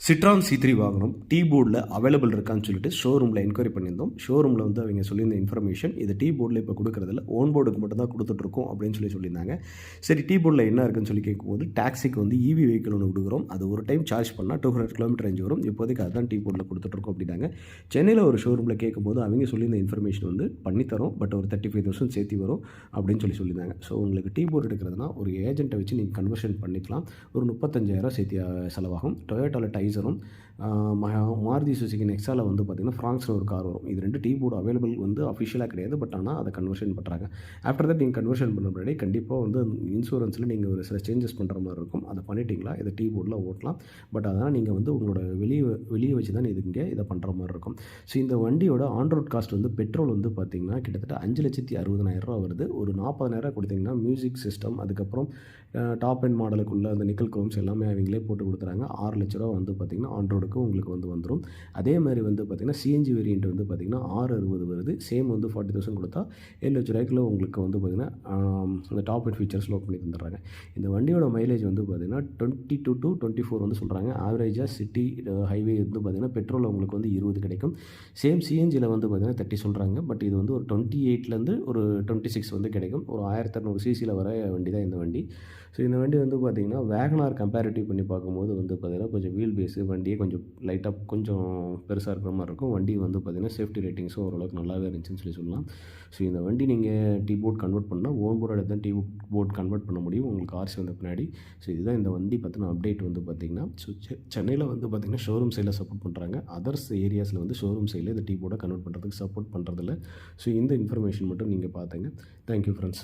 Citroen C3 வாகனம் tea போர்டில் available இருக்கான்னு சொல்லிட்டு ஷோரூமில் என்கொயரி பண்ணியிருந்தோம். ஷோரூமில் வந்து அவங்க சொல்லியிருந்த இன்ஃபர்மேஷன் இது டீ போர்டில் இப்போ கொடுக்குறதில்ல, ஓன் போர்டுக்கு மட்டும் தான் கொடுத்துட்ருக்கோம் அப்படின்னு சொல்லியிருந்தாங்க. சரி, டீ போர்டில் என்ன இருக்குன்னு சொல்லி கேட்கும்போது டாக்ஸிக்கு வந்து EV வெஹிக்கிள் ஒன்று கொடுக்குறோம், அது ஒரு டைம் சார்ஜ் பண்ணால் 200 கிலோமீட்டர் ரேஞ்ச் வரும், இப்போதைக்கு அதுதான் டீ போர்டில் கொடுத்துட்ருக்கோம் அப்படின்னாங்க. சென்னையில் ஒரு ஷோரூமில் கேட்கும்போது அவங்க சொல்லியிருந்த இன்ஃபர்மேஷன் வந்து பண்ணித்தரோம், பட் ஒரு 35,000 சேர்த்து வரும் அப்படின்னு சொல்லியிருந்தாங்க. ஸோ உங்களுக்கு டீ போர்டு எடுக்கிறதுனா ஒரு ஏஜென்ட்டை வச்சு நீங்கள் கன்வர்ஷன் பண்ணிக்கலாம். ஒரு 35,000 சேர்த்து செலவாகும். டொயோட்டாவில் டைசரும் மாருதி சுசுகி நெக்ஸாவில் வந்து பார்த்திங்கன்னா ஃப்ராங்ஸில் ஒரு கார் வரும். இது 2 டீ போர்டு அவைலபிள் வந்து அஃபிஷியலாக கிடையாது, பட் ஆனால் அதை கன்வர்ஷன் பண்ணுறாங்க. ஆஃப்டர் தட் நீங்கள் கன்வர்ஷன் பண்ண முன்னாடி கண்டிப்பாக வந்து இன்சூரன்ஸில் நீங்கள் ஒரு சில சேஞ்சஸ் பண்ணுற மாதிரி இருக்கும். அதை பண்ணிட்டீங்களா இதை டீ போர்டில் ஓட்டலாம். பட் அதனால் நீங்கள் வந்து உங்களோட வெளியே வச்சு தான் இதை பண்ணுற மாதிரி இருக்கும். ஸோ இந்த வண்டியோட ஆன் ரோட் காஸ்ட் வந்து பெட்ரோல் வந்து பார்த்திங்கன்னா கிட்டத்தட்ட 5,60,000 வருது. ஒரு 40,000 கொடுத்திங்கன்னா மியூசிக் சிஸ்டம், அதுக்கப்புறம் டாப் அண்ட் மாடலுக்குள்ள அந்த நிக்கல் குரோம்ஸ் எல்லாமே அவங்களே போட்டு கொடுத்துறாங்க. 6 லட்ச ரூபா வந்து பார்த்திங்கன்னா ஆன் ரோடுக்கு உங்களுக்கு வந்து வந்துடும். அதே மாதிரி வந்து பார்த்திங்கன்னா சிஎன்ஜி வேரியண்ட் வந்து பார்த்திங்கன்னா 660 வருது. சேம் வந்து 40,000 கொடுத்தா 7 லட்ச ரூபாய்க்குள்ள உங்களுக்கு வந்து பார்த்திங்கன்னா இந்த டாப் அண்ட் ஃபீச்சர்ஸ் லோட் பண்ணி தந்துடுறாங்க. இந்த வண்டியோட மைலேஜ் வந்து பார்த்திங்கன்னா 22 to 24 வந்து சொல்கிறாங்க. ஆவரேஜாக சிட்டி ஹைவே வந்து பார்த்திங்கன்னா பெட்ரோல் உங்களுக்கு வந்து 20 கிடைக்கும். சேம் சிஎன்ஜியில் வந்து பார்த்திங்கன்னா 30 சொல்கிறாங்க. பட் இது வந்து ஒரு 28லேருந்து ஒரு 26 வந்து கிடைக்கும். ஒரு 1600 சிசியில் வர வண்டி தான் இந்த வண்டி. ஸோ இந்த வண்டி வந்து பார்த்திங்கன்னா வேகனார் கம்பேரிட்டிவ் பண்ணி பார்க்கும்போது வந்து பார்த்திங்கன்னா கொஞ்சம் வீல் பேஸு வண்டியே கொஞ்சம் லைட்டாக கொஞ்சம் பெருசாக இருக்கிற மாதிரி இருக்கும். வண்டி வந்து பார்த்திங்கன்னா சேஃப்டி ரேட்டிங்ஸும் ஓரளவுக்கு நல்லாவே இருந்துச்சுன்னு சொல்லலாம். ஸோ இந்த வண்டி நீங்கள் டீ போர்ட் கன்வெர்ட் பண்ணால் ஓன் போர்டு தான் டீ போர்ட் கன்வெர்ட் பண்ண முடியும் உங்களுக்கு ஆர்சி வந்த பின்னாடி. ஸோ இதுதான் இந்த வண்டி பற்றின அப்டேட் வந்து பார்த்திங்கன்னா. ஸோ சென்னையில் வந்து பார்த்திங்கன்னா ஷோரூம் சைடில் சப்போர்ட் பண்ணுறாங்க. அதர்ஸ் ஏரியாஸில் வந்து ஷோரூம் சைடில் இந்த டீ போர்டை கன்வெர்ட் பண்ணுறதுக்கு சப்போர்ட் பண்ணுறதில்ல. ஸோ இந்த இன்ஃபர்மேஷன் மட்டும் நீங்கள் பார்த்துங்க. Thank you friends.